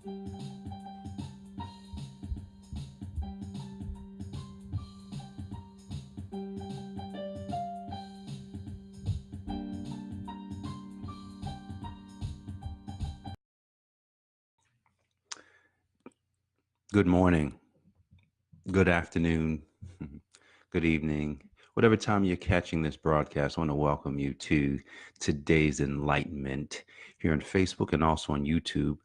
Good morning, good afternoon, good evening, whatever time you're catching this broadcast. I want to welcome you to today's enlightenment here on Facebook and also on YouTube.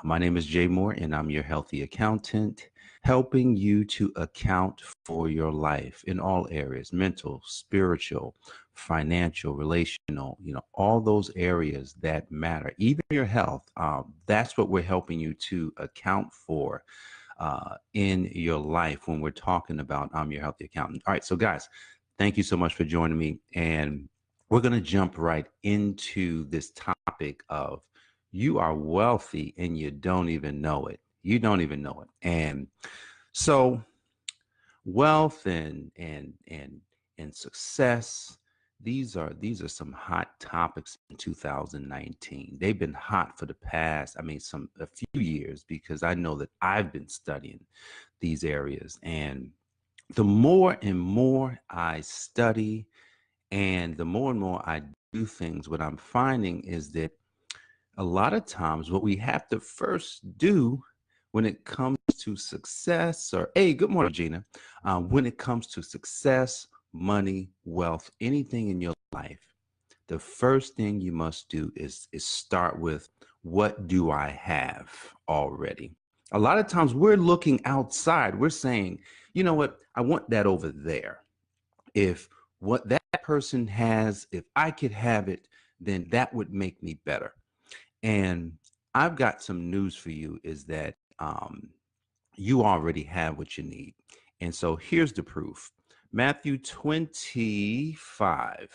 My name is Jay Moore, and I'm your healthy accountant, helping you to account for your life in all areas: mental, spiritual, financial, relational, all those areas that matter, even your health. That's what we're helping you to account for in your life when we're talking about I'm your healthy accountant. All right, so guys, thank you so much for joining me. And we're going to jump right into this topic of you are wealthy and you don't even know it. You don't even know it. And so wealth and success, these are some hot topics in 2019. They've been hot for the past, a few years, because I know that I've been studying these areas. And the more and more I study and the more I do things, what I'm finding is that a lot of times what we have to first do when it comes to success, or hey, good morning, Gina. When it comes to success, money, wealth, anything in your life, the first thing you must do is start with, what do I have already? A lot of times we're looking outside. We're saying, you know what, I want that over there. If what that person has, if I could have it, then that would make me better. And I've got some news for you, is that you already have what you need. And so here's the proof. Matthew 25.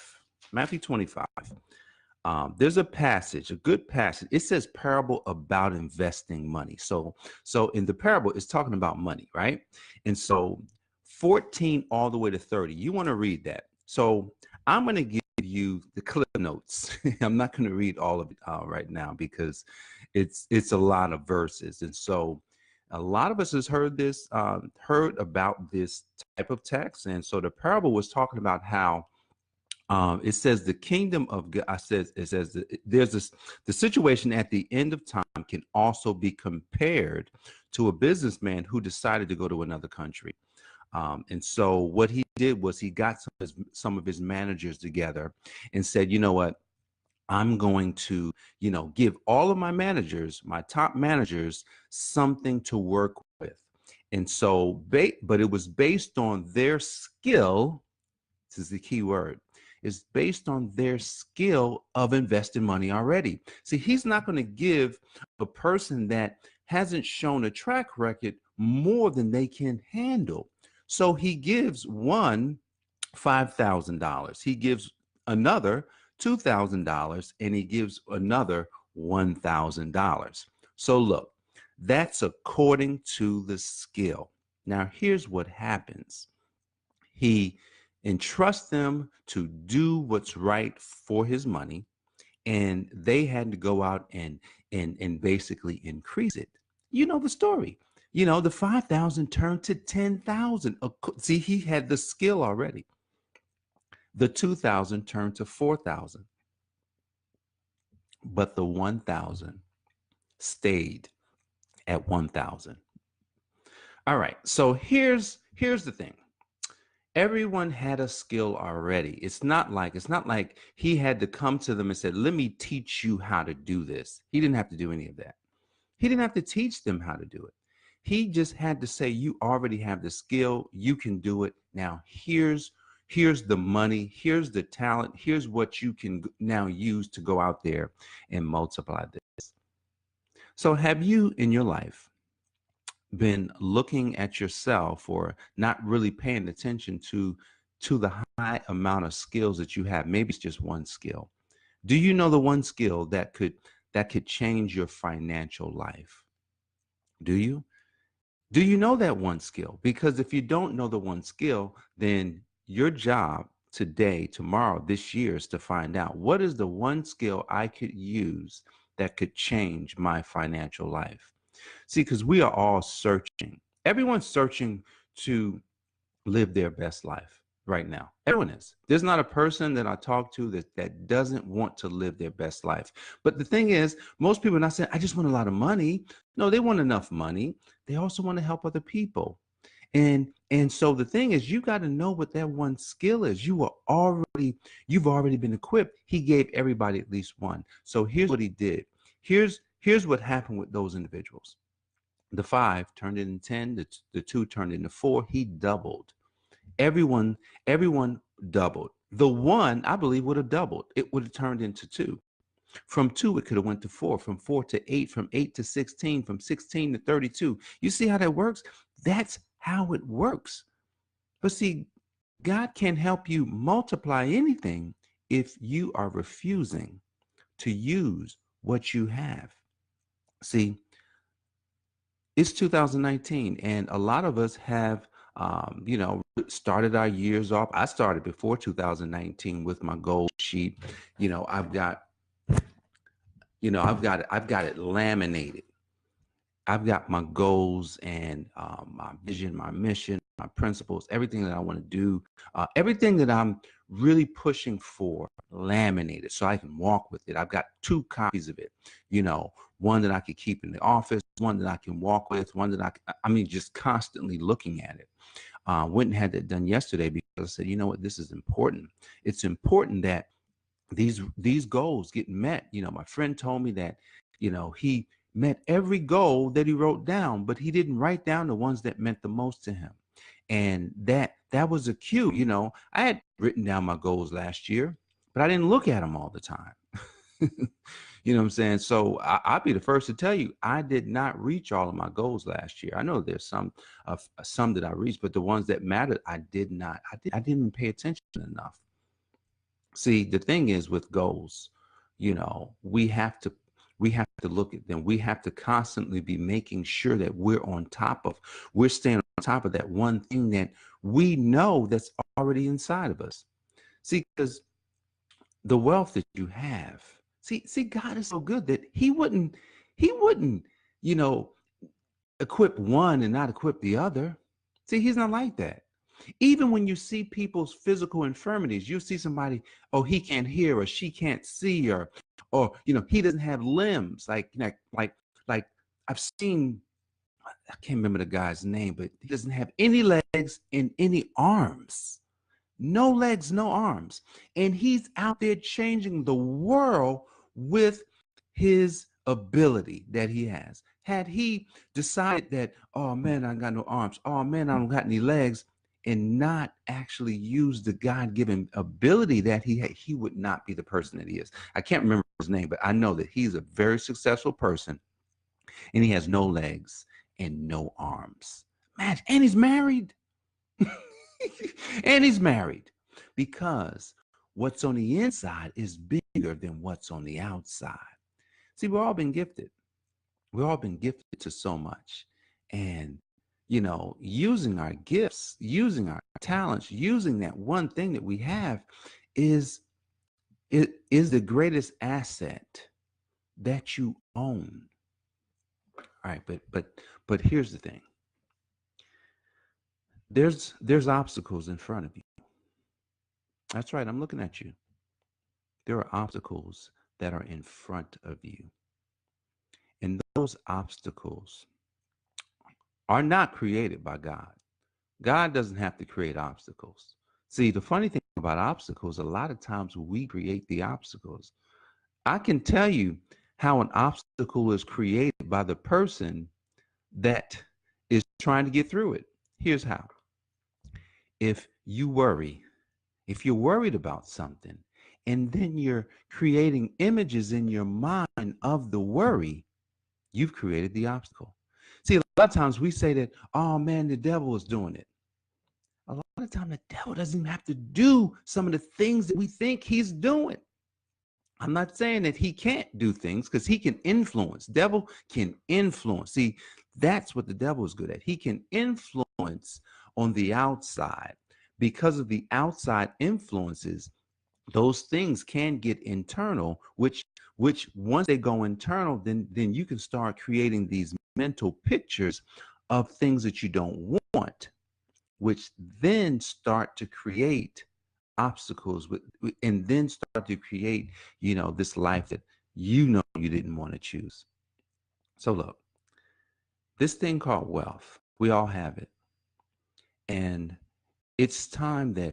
Matthew 25. There's a passage, a good passage. It says parable about investing money. So in the parable, it's talking about money, right? And so 14 all the way to 30. You want to read that. So I'm going to give you the clip notes. I'm not going to read all of it right now, because it's a lot of verses. And so a lot of us has heard about this type of text. And so the parable was talking about how it says the kingdom of God. It says there's this, the situation at the end of time can also be compared to a businessman who decided to go to another country. And so what he did was he got some of his managers together and said, you know what, I'm going to, give all of my managers, my top managers, something to work with. And so, but it was based on their skill. This is the key word. Is based on their skill of investing money already. See, he's not going to give a person that hasn't shown a track record more than they can handle. So he gives one $5,000. He gives another $2,000, and he gives another $1,000. So look, that's according to the skill. Now, here's what happens. He entrusts them to do what's right for his money, and they had to go out and basically increase it. You know the story. The 5,000 turned to 10,000. See, he had the skill already. The 2,000 turned to 4,000, but the 1,000 stayed at 1,000. All right. So here's the thing. Everyone had a skill already. It's not like he had to come to them and said, let me teach you how to do this. He didn't have to do any of that. He didn't have to teach them how to do it. He just had to say, you already have the skill, you can do it. Now here's the money, here's the talent, here's what you can now use to go out there and multiply this. So have you in your life been looking at yourself, or not really paying attention to the high amount of skills that you have? Maybe it's just one skill. Do you know the one skill that could change your financial life? Do you? Do you know that one skill? Because if you don't know the one skill, then your job today, tomorrow, this year is to find out, what is the one skill I could use that could change my financial life? See, because we are all searching. Everyone's searching to live their best life right now. Everyone is. There's not a person that I talk to that doesn't want to live their best life. But the thing is, most people are not saying, I just want a lot of money. No, they want enough money. They also want to help other people. And so the thing is, you got to know what that one skill is. You've already been equipped. He gave everybody at least one. So here's what he did. Here's what happened with those individuals. The 5 turned into 10, the 2 turned into 4. He doubled. Everyone doubled. The 1, I believe, would have doubled. It would have turned into 2. From 2, it could have went to 4, from 4 to 8, from 8 to 16, from 16 to 32. You see how that works? That's how it works. But see, God can help you multiply anything if you are refusing to use what you have. See, it's 2019, and a lot of us have, started our years off. I started before 2019 with my goal sheet. I've got it laminated. I've got my goals and my vision, my mission, my principles, everything that I want to do, everything that I'm really pushing for, laminated so I can walk with it. I've got 2 copies of it, one that I could keep in the office, one that I can walk with, one that just constantly looking at it. Went and had that done yesterday because I said, you know what, this is important. It's important that these goals get met. My friend told me that, he met every goal that he wrote down, but he didn't write down the ones that meant the most to him. And that was a cue. I had written down my goals last year, but I didn't look at them all the time. You know what I'm saying? So I'll be the first to tell you, I did not reach all of my goals last year. I know there's some that I reached, but the ones that mattered, I did not. I didn't even pay attention enough. See, the thing is with goals, we have to look at them. We have to constantly be making sure that we're staying on top of that one thing that we know that's already inside of us. See, because the wealth that you have, see, God is so good that he wouldn't, equip one and not equip the other. See, he's not like that. Even when you see people's physical infirmities, you see somebody, oh, he can't hear or she can't see or he doesn't have limbs. Like I've seen, I can't remember the guy's name, but he doesn't have any legs and any arms. No legs, no arms. And he's out there changing the world with his ability that he has. Had he decided that, oh man, I got no arms, oh man, I don't got any legs, and not actually use the God-given ability that he had, he would not be the person that he is. I can't remember his name, but I know that he's a very successful person, and he has no legs and no arms. Man, and he's married. And he's married because what's on the inside is bigger than what's on the outside. See, we've all been gifted. We've all been gifted to so much. And using our gifts, using our talents, using that one thing that we have is the greatest asset that you own. All right, but here's the thing. There's obstacles in front of you. That's right, I'm looking at you. There are obstacles that are in front of you. And those obstacles are not created by God. God doesn't have to create obstacles. See, the funny thing about obstacles, a lot of times we create the obstacles. I can tell you how an obstacle is created by the person that is trying to get through it. Here's how. If you're worried about something, and then you're creating images in your mind of the worry, you've created the obstacle. See, a lot of times we say that, oh man, the devil is doing it. A lot of times the devil doesn't even have to do some of the things that we think he's doing. I'm not saying that he can't do things, because he can influence. Devil can influence. See, that's what the devil is good at. He can influence on the outside. Because of the outside influences, those things can get internal, which which once they go internal, then you can start creating these mental pictures of things that you don't want, which then start to create obstacles and then start to create, this life that you didn't want to choose. So look, this thing called wealth, we all have it. And it's time that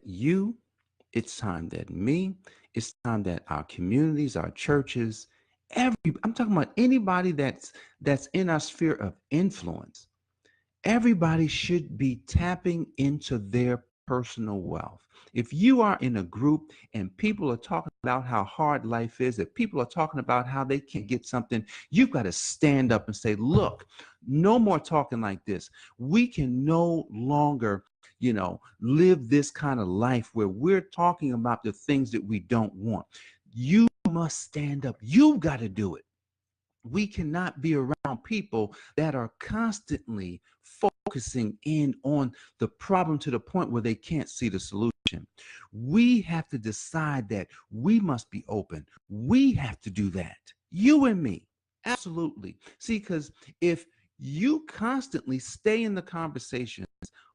it's time that me, it's time that our communities, our churches, I'm talking about anybody that's in our sphere of influence. Everybody should be tapping into their personal wealth. If you are in a group and people are talking about how hard life is, if people are talking about how they can't get something, you've got to stand up and say, look, no more talking like this. We can no longer, live this kind of life where we're talking about the things that we don't want. You must stand up. You've got to do it. We cannot be around people that are constantly focusing in on the problem to the point where they can't see the solution. We have to decide that we must be open. We have to do that. You and me. Absolutely. See, because if you constantly stay in the conversations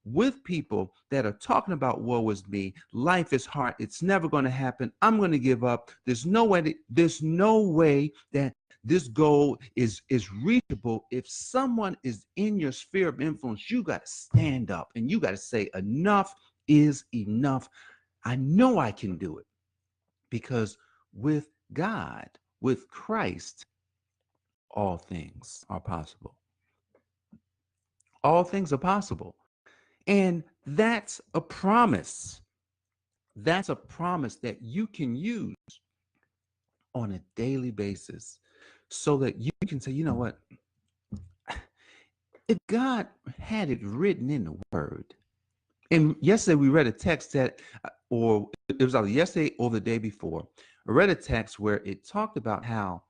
with people that are talking about woe is me, life is hard, it's never going to happen, I'm going to give up, there's no way that this goal is reachable. If someone is in your sphere of influence, you got to stand up and you got to say enough is enough. I know I can do it, because with God, with Christ, all things are possible. All things are possible. And that's a promise. That's a promise that you can use on a daily basis, so that you can say, you know what? If God had it written in the word, and yesterday we read a text that, or it was either yesterday or the day before, I read a text where it talked about how,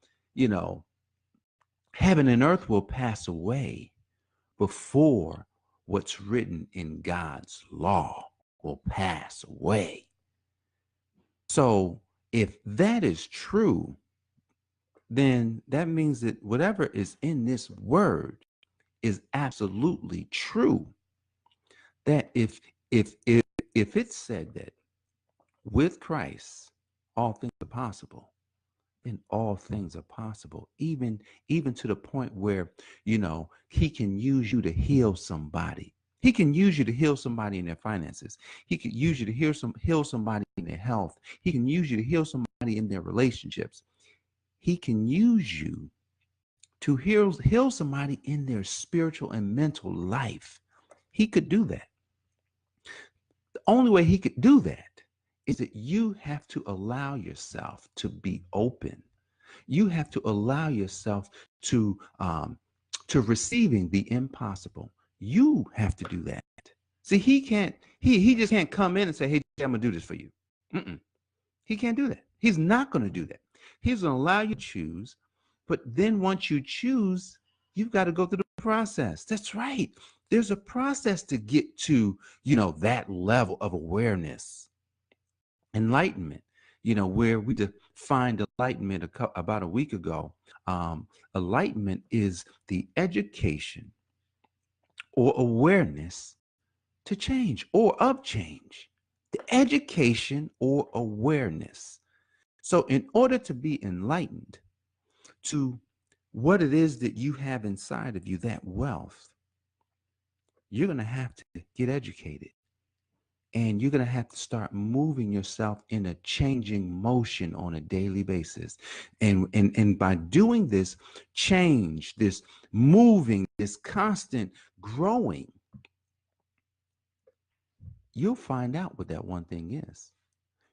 heaven and earth will pass away before what's written in God's law will pass away. So if that is true, then that means that whatever is in this word is absolutely true. That if it said that with Christ all things are possible, then all things are possible. Even to the point where, he can use you to heal somebody. He can use you to heal somebody in their finances. He can use you to heal somebody in their health. He can use you to heal somebody in their relationships. He can use you to heal somebody in their spiritual and mental life. He could do that. The only way he could do that is that you have to allow yourself to be open. You have to allow yourself to receiving the impossible. You have to do that. See, he just can't come in and say, hey, I'm gonna do this for you. Mm-mm. He can't do that. He's not going to do that. He's going to allow you to choose, but then once you choose, you've got to go through the process. That's right. There's a process to get to, that level of awareness, enlightenment, where we defined enlightenment about a week ago. Enlightenment is the education or awareness to change or of change. The education or awareness. So in order to be enlightened to what it is that you have inside of you, that wealth, you're going to have to get educated. And you're going to have to start moving yourself in a changing motion on a daily basis. And by doing this change, this moving, this constant growing, you'll find out what that one thing is.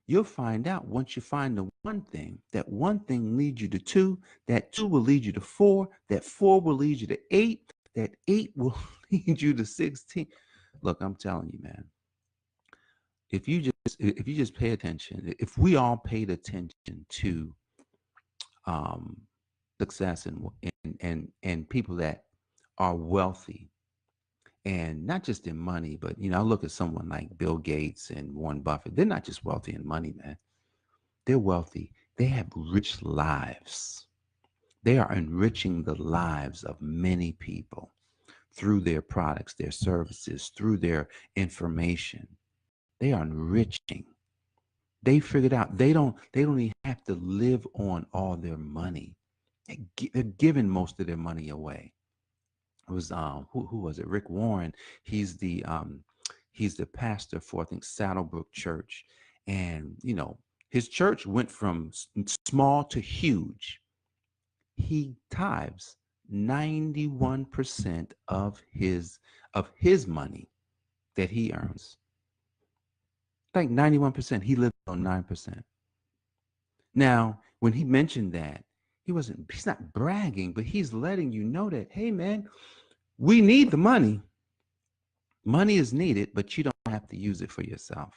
You'll find out once you find the one thing, that one thing leads you to two, that two will lead you to four, that four will lead you to eight, that eight will lead you to 16. Look, I'm telling you, man, if you just pay attention, if we all paid attention to success and people that are wealthy, and not just in money, but I look at someone like Bill Gates and Warren Buffett. They're not just wealthy in money, man. They're wealthy They have rich lives. They are enriching the lives of many people through their products, their services, through their information. They are enriching. They figured out they don't even have to live on all their money. They're giving most of their money away. It was who was it? Rick Warren. He's the um he's the pastor for, I think, Saddlebrook Church, and his church went from small to huge. He tithes 91% of his money that he earns. Like 91%, he lives on 9%. Now, when he mentioned that, he's not bragging, but he's letting you know that, hey man, we need the money. Money is needed, but you don't have to use it for yourself.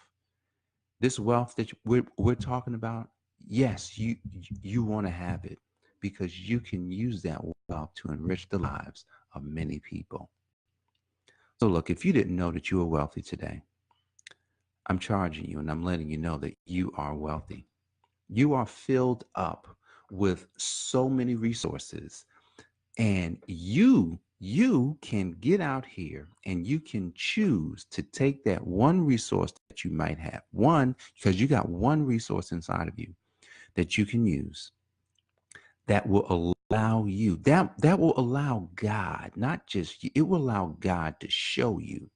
This wealth that we're talking about, yes, you want to have it because you can use that wealth to enrich the lives of many people. So look, if you didn't know that you were wealthy today, I'm charging you and I'm letting you know that you are wealthy. You are filled up with so many resources, and you can get out here and you can choose to take that one resource that you might have, one, because you got one resource inside of you that you can use, that will allow you, that will allow God, not just you, it will allow God to show you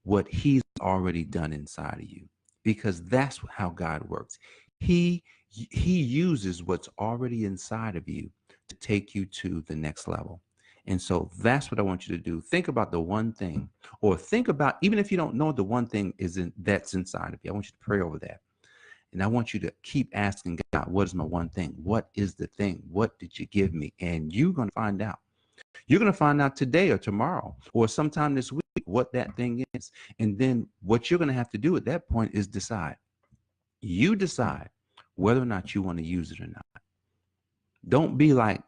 what he's already done inside of you, because that's how God works. He he uses what's already inside of you to take you to the next level. And so that's what I want you to do. Think about the one thing, or think about, even if you don't know the one thing that's inside of you, I want you to pray over that. And I want you to keep asking God, what is my one thing? What is the thing? What did you give me? And you're going to find out. You're going to find out today or tomorrow or sometime this week what that thing is. And then what you're going to have to do at that point is decide. You decide whether or not you want to use it or not. Don't be like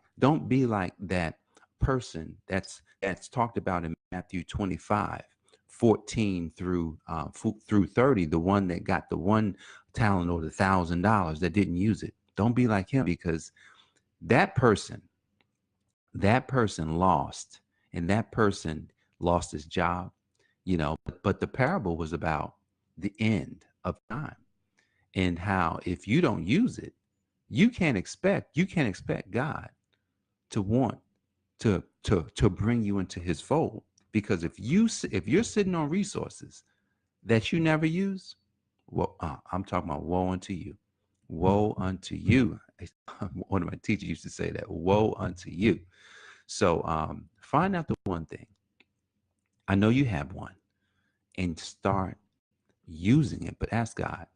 that person that's talked about in Matthew 25:14 through 30, the one that got the 1 talent or the $1,000 that didn't use it. Don't be like him, because that person that person lost, and that person lost his job, but the parable was about the end of time, and how if you don't use it, you can't expect God to want to bring you into his fold. Because if you're sitting on resources that you never use, well, I'm talking about woe unto you. Woe unto you. One of my teachers used to say that, woe unto you. So find out the one thing. I know you have one, and start using it, but ask God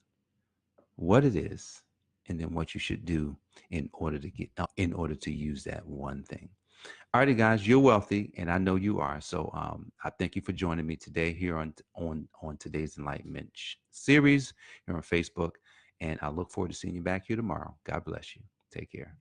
what it is, and then what you should do in order to use that one thing. All righty, guys, you're wealthy, and I know you are. So I thank you for joining me today here on today's Enlightenment series here on Facebook, and I look forward to seeing you back here tomorrow. God bless you. Take care.